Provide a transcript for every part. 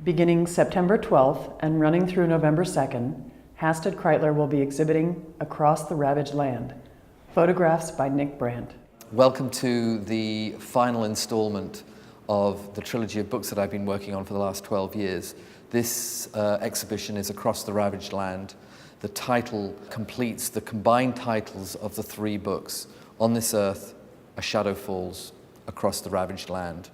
Beginning September 12th and running through November 2nd, Hasted Kreitler will be exhibiting Across the Ravaged Land, photographs by Nick Brandt. Welcome to the final installment of the trilogy of books that I've been working on for the last 12 years. This exhibition is Across the Ravaged Land. The title completes the combined titles of the three books, On This Earth, A Shadow Falls, Across the Ravaged Land.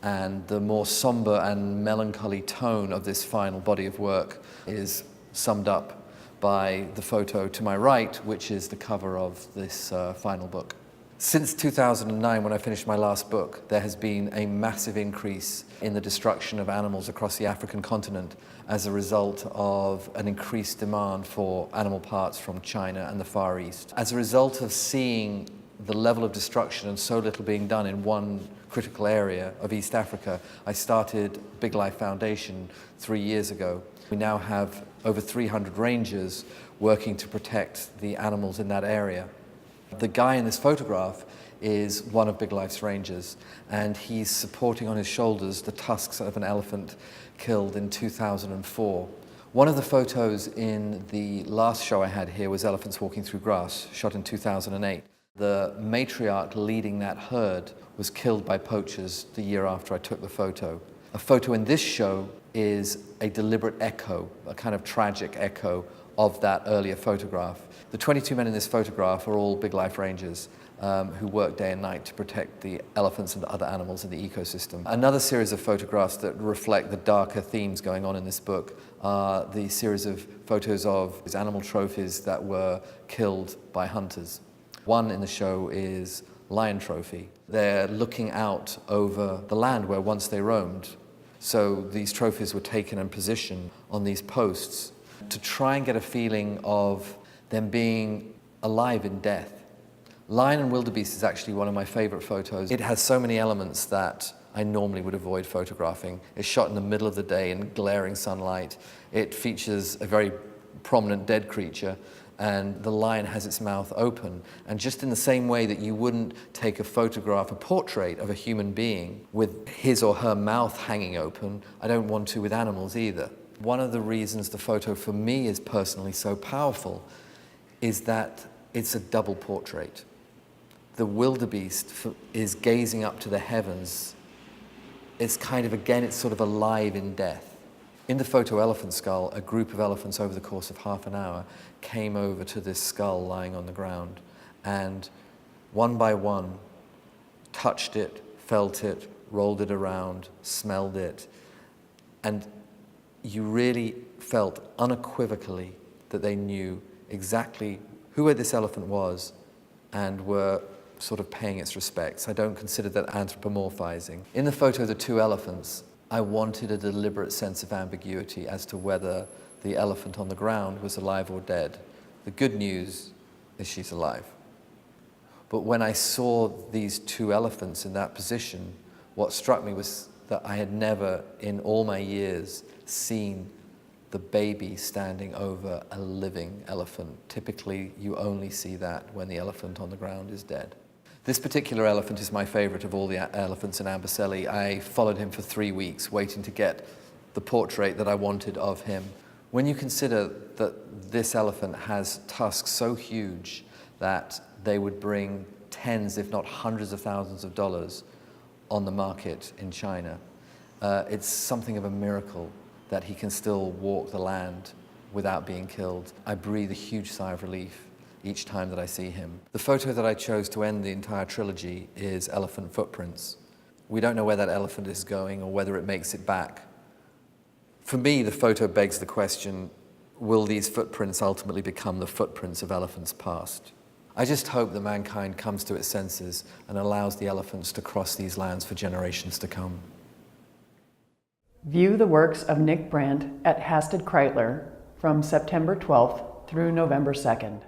And the more somber and melancholy tone of this final body of work is summed up by the photo to my right, which is the cover of this final book. Since 2009, when I finished my last book, there has been a massive increase in the destruction of animals across the African continent as a result of an increased demand for animal parts from China and the Far East. As a result of seeing the level of destruction and so little being done in one critical area of East Africa, I started Big Life Foundation 3 years ago. We now have over 300 rangers working to protect the animals in that area. The guy in this photograph is one of Big Life's rangers, and he's supporting on his shoulders the tusks of an elephant killed in 2004. One of the photos in the last show I had here was elephants walking through grass, shot in 2008. The matriarch leading that herd was killed by poachers the year after I took the photo. A photo in this show is a deliberate echo, a kind of tragic echo of that earlier photograph. The 22 men in this photograph are all Big Life rangers who work day and night to protect the elephants and other animals in the ecosystem. Another series of photographs that reflect the darker themes going on in this book are the series of photos of animal trophies that were killed by hunters. One in the show is Lion Trophy. They're looking out over the land where once they roamed. So these trophies were taken and positioned on these posts to try and get a feeling of them being alive in death. Lion and Wildebeest is actually one of my favorite photos. It has so many elements that I normally would avoid photographing. It's shot in the middle of the day in glaring sunlight. It features a very prominent dead creature, and the lion has its mouth open. And just in the same way that you wouldn't take a photograph, a portrait of a human being with his or her mouth hanging open, I don't want to with animals either. One of the reasons the photo for me is personally so powerful is that it's a double portrait. The wildebeest is gazing up to the heavens. It's kind of, again, it's sort of alive in death. In the photo Elephant Skull, a group of elephants over the course of half an hour came over to this skull lying on the ground and one by one touched it, felt it, rolled it around, smelled it, and you really felt unequivocally that they knew exactly who this elephant was and were sort of paying its respects. I don't consider that anthropomorphizing. In the photo of the two elephants, I wanted a deliberate sense of ambiguity as to whether the elephant on the ground was alive or dead. The good news is she's alive. But when I saw these two elephants in that position, what struck me was that I had never, in all my years, seen the baby standing over a living elephant. Typically, you only see that when the elephant on the ground is dead. This particular elephant is my favorite of all the elephants in Amboseli. I followed him for 3 weeks, waiting to get the portrait that I wanted of him. When you consider that this elephant has tusks so huge that they would bring tens, if not hundreds of thousands of dollars on the market in China, it's something of a miracle that he can still walk the land without being killed. I breathe a huge sigh of relief each time that I see him. The photo that I chose to end the entire trilogy is Elephant Footprints. We don't know where that elephant is going or whether it makes it back. For me, the photo begs the question, will these footprints ultimately become the footprints of elephants past? I just hope that mankind comes to its senses and allows the elephants to cross these lands for generations to come. View the works of Nick Brandt at Hasted Kreitler from September 12th through November 2nd.